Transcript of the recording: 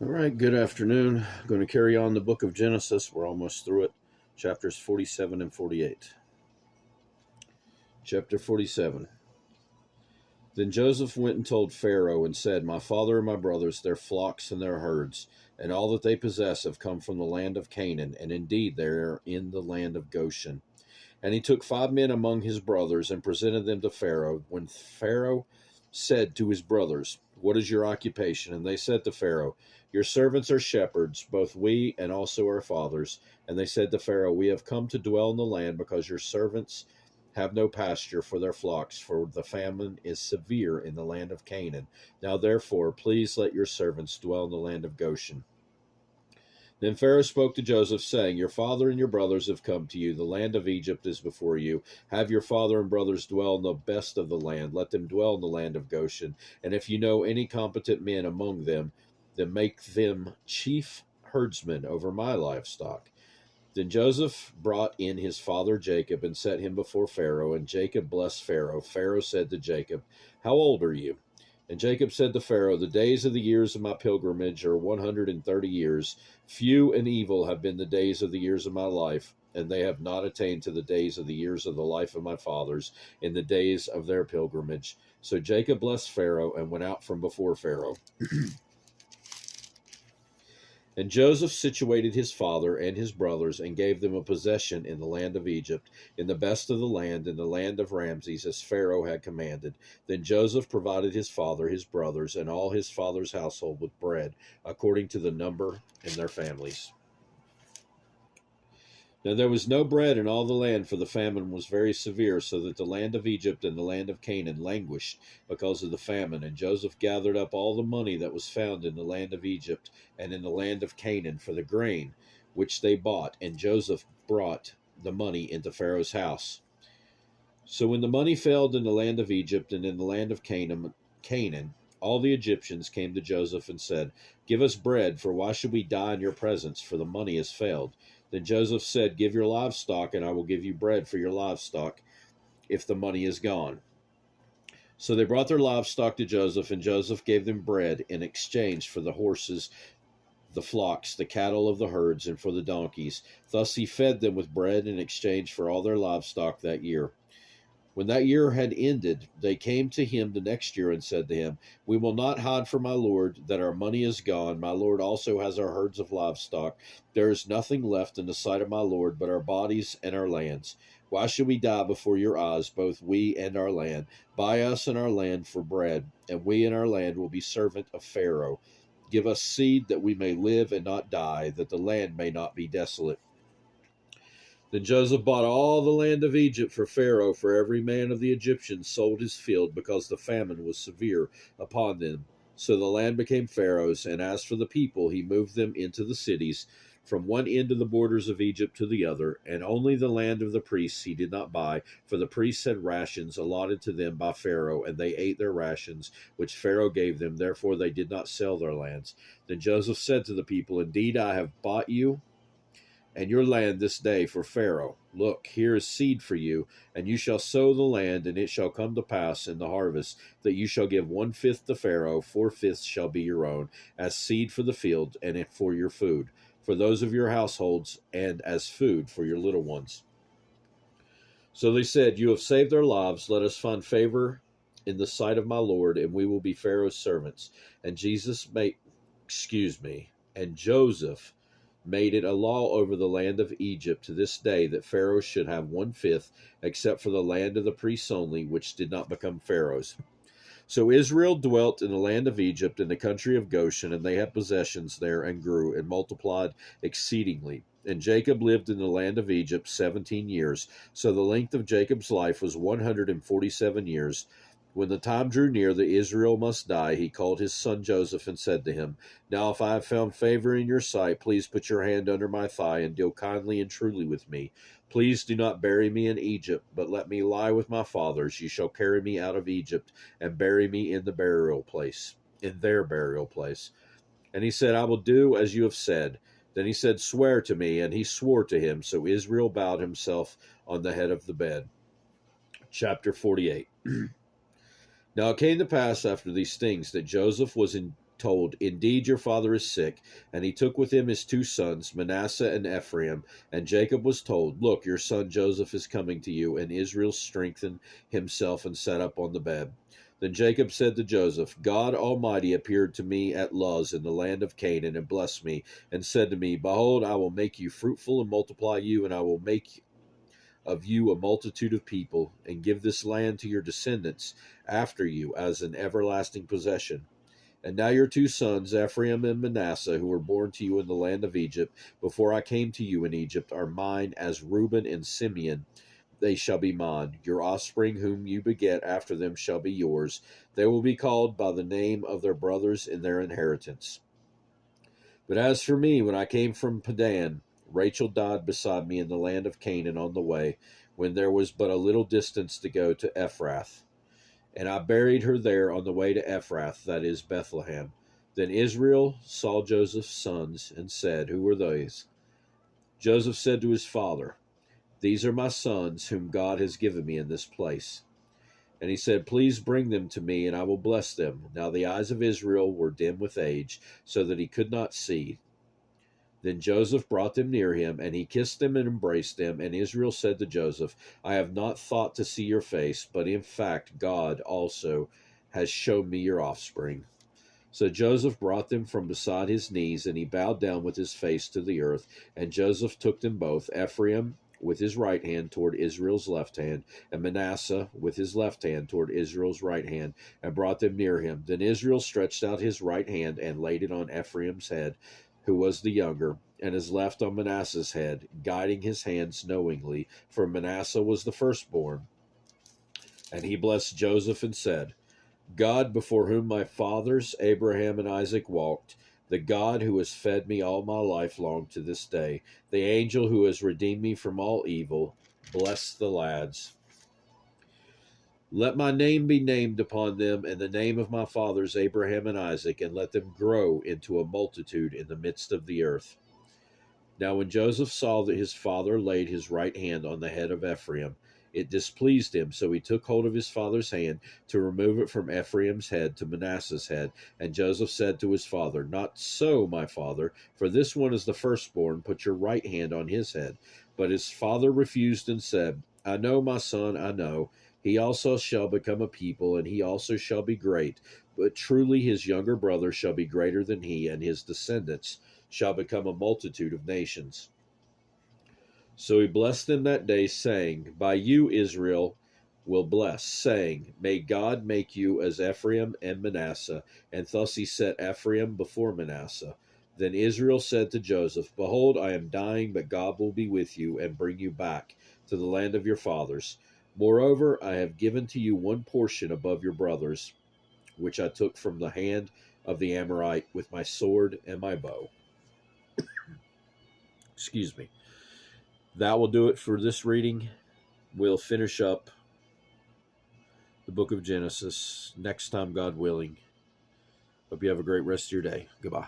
All right, good afternoon. I'm going to carry on the book of Genesis. We're almost through it. Chapters 47 and 48. Chapter 47. Then Joseph went and told Pharaoh and said, My father and my brothers, their flocks and their herds, and all that they possess have come from the land of Canaan, and indeed they are in the land of Goshen. And he took 5 men among his brothers and presented them to Pharaoh. When Pharaoh said to his brothers, What is your occupation? And they said to Pharaoh, Your servants are shepherds, both we and also our fathers. And they said to Pharaoh, We have come to dwell in the land because your servants have no pasture for their flocks, for the famine is severe in the land of Canaan. Now therefore, please let your servants dwell in the land of Goshen. Then Pharaoh spoke to Joseph, saying, Your father and your brothers have come to you. The land of Egypt is before you. Have your father and brothers dwell in the best of the land. Let them dwell in the land of Goshen. And if you know any competent men among them, then make them chief herdsmen over my livestock. Then Joseph brought in his father Jacob and set him before Pharaoh, and Jacob blessed Pharaoh. Pharaoh said to Jacob, How old are you? And Jacob said to Pharaoh, The days of the years of my pilgrimage are 130 years. Few and evil have been the days of the years of my life, and they have not attained to the days of the years of the life of my fathers in the days of their pilgrimage. So Jacob blessed Pharaoh and went out from before Pharaoh. And Joseph situated his father and his brothers and gave them a possession in the land of Egypt, in the best of the land, in the land of Ramses, as Pharaoh had commanded. Then Joseph provided his father, his brothers, and all his father's household with bread, according to the number in their families. Now there was no bread in all the land, for the famine was very severe, so that the land of Egypt and the land of Canaan languished because of the famine. And Joseph gathered up all the money that was found in the land of Egypt and in the land of Canaan for the grain which they bought, and Joseph brought the money into Pharaoh's house. So when the money failed in the land of Egypt and in the land of Canaan, all the Egyptians came to Joseph and said, Give us bread, for why should we die in your presence? For the money has failed. Then Joseph said, Give your livestock, and I will give you bread for your livestock, if the money is gone. So they brought their livestock to Joseph, and Joseph gave them bread in exchange for the horses, the flocks, the cattle of the herds, and for the donkeys. Thus he fed them with bread in exchange for all their livestock that year. When that year had ended, they came to him the next year and said to him, We will not hide from my lord that our money is gone. My lord also has our herds of livestock. There is nothing left in the sight of my lord but our bodies and our lands. Why should we die before your eyes, both we and our land? Buy us and our land for bread, and we and our land will be servant of Pharaoh. Give us seed that we may live and not die, that the land may not be desolate. Then Joseph bought all the land of Egypt for Pharaoh, for every man of the Egyptians sold his field, because the famine was severe upon them. So the land became Pharaoh's, and as for the people, he moved them into the cities, from one end of the borders of Egypt to the other, and only the land of the priests he did not buy, for the priests had rations allotted to them by Pharaoh, and they ate their rations, which Pharaoh gave them, therefore they did not sell their lands. Then Joseph said to the people, Indeed, I have bought you and your land this day for Pharaoh. Look, here is seed for you, and you shall sow the land, and it shall come to pass in the harvest that you shall give 1/5 to Pharaoh, 4/5 shall be your own, as seed for the field, and for your food, for those of your households, and as food for your little ones. So they said, You have saved our lives. Let us find favor in the sight of my Lord, and we will be Pharaoh's servants. And and Joseph made it a law over the land of Egypt to this day that Pharaoh should have 1/5, except for the land of the priests only, which did not become Pharaoh's. So Israel dwelt in the land of Egypt, in the country of Goshen, and they had possessions there, and grew and multiplied exceedingly. And Jacob lived in the land of Egypt 17 years. So the length of Jacob's life was 147 years. When the time drew near that Israel must die, he called his son Joseph and said to him, Now if I have found favor in your sight, please put your hand under my thigh and deal kindly and truly with me. Please do not bury me in Egypt, but let me lie with my fathers. You shall carry me out of Egypt and bury me in their burial place. And he said, I will do as you have said. Then he said, Swear to me. And he swore to him. So Israel bowed himself on the head of the bed. Chapter 48. Now it came to pass after these things that Joseph was in told, "Indeed, your father is sick." And he took with him his two sons, Manasseh and Ephraim. And Jacob was told, "Look, your son Joseph is coming to you." And Israel strengthened himself and sat up on the bed. Then Jacob said to Joseph, "God Almighty appeared to me at Luz in the land of Canaan, and blessed me, and said to me, Behold, I will make you fruitful and multiply you, and I will make of you a multitude of people, and give this land to your descendants after you as an everlasting possession. And now your two sons, Ephraim and Manasseh, who were born to you in the land of Egypt, before I came to you in Egypt, are mine, as Reuben and Simeon. They shall be mine. Your offspring, whom you beget after them, shall be yours. They will be called by the name of their brothers in their inheritance. But as for me, when I came from Padan, Rachel died beside me in the land of Canaan on the way, when there was but a little distance to go to Ephrath. And I buried her there on the way to Ephrath, that is Bethlehem. Then Israel saw Joseph's sons and said, Who are these? Joseph said to his father, These are my sons, whom God has given me in this place. And he said, Please bring them to me, and I will bless them. Now the eyes of Israel were dim with age, so that he could not see. Then Joseph brought them near him, and he kissed them and embraced them. And Israel said to Joseph, I have not thought to see your face, but in fact God also has shown me your offspring. So Joseph brought them from beside his knees, and he bowed down with his face to the earth. And Joseph took them both, Ephraim with his right hand toward Israel's left hand, and Manasseh with his left hand toward Israel's right hand, and brought them near him. Then Israel stretched out his right hand and laid it on Ephraim's head, who was the younger, and his left on Manasseh's head, guiding his hands knowingly, for Manasseh was the firstborn. And he blessed Joseph and said, God, before whom my fathers Abraham and Isaac walked, the God who has fed me all my life long to this day, the angel who has redeemed me from all evil, bless the lads. Let my name be named upon them, and the name of my fathers Abraham and Isaac, and let them grow into a multitude in the midst of the earth. Now when Joseph saw that his father laid his right hand on the head of Ephraim, it displeased him, so he took hold of his father's hand to remove it from Ephraim's head to Manasseh's head. And Joseph said to his father, Not so, my father, for this one is the firstborn. Put your right hand on his head. But his father refused and said, I know, my son, I know. He also shall become a people, and he also shall be great. But truly his younger brother shall be greater than he, and his descendants shall become a multitude of nations. So he blessed them that day, saying, By you Israel will bless, saying, May God make you as Ephraim and Manasseh. And thus he set Ephraim before Manasseh. Then Israel said to Joseph, Behold, I am dying, but God will be with you and bring you back to the land of your fathers. Moreover, I have given to you one portion above your brothers, which I took from the hand of the Amorite with my sword and my bow. Excuse me. That will do it for this reading. We'll finish up the book of Genesis next time, God willing. Hope you have a great rest of your day. Goodbye.